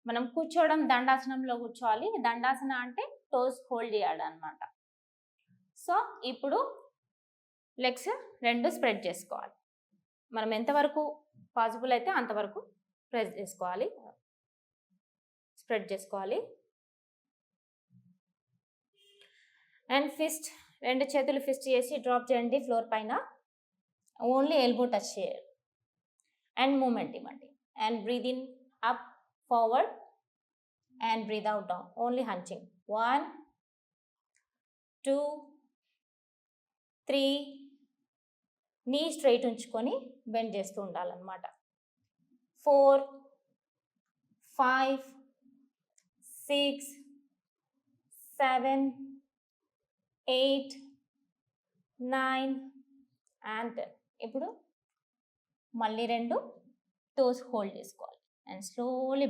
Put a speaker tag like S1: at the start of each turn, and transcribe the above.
S1: మనం కూర్చోవడం దండాసనంలో కూర్చోవాలి. దండాసన అంటే టోస్ హోల్డ్ చేయాలన్నమాట. సో ఇప్పుడు లెగ్స్ 2 స్ప్రెడ్ చేసుకోవాలి. మనం ఎంతవరకు పాసిబుల్ అయితే అంతవరకు ప్రెస్ చేసుకోవాలి, స్ప్రెడ్ చేసుకోవాలి. అండ్ ఫిస్ట్, 2 చేతులు ఫిస్ట్ చేసి డ్రాప్ చేయండి ఫ్లోర్ పైన. ఓన్లీ ఎల్బో టచ్ చేయాలి. అండ్ మూమెంట్ ఇవ్వండి. And breathe in up forward and breathe out down, only hunching. 1 2 3 నీ స్ట్రైట్ ఉంచుకొని బెండ్ చేస్తూ ఉండాలన్నమాట. 4 5 6 7 8 9 and 10. ఇప్పుడు మళ్ళీ 2 టోస్ హోల్డ్ చేసుకోవాలి అండ్ స్లోలీ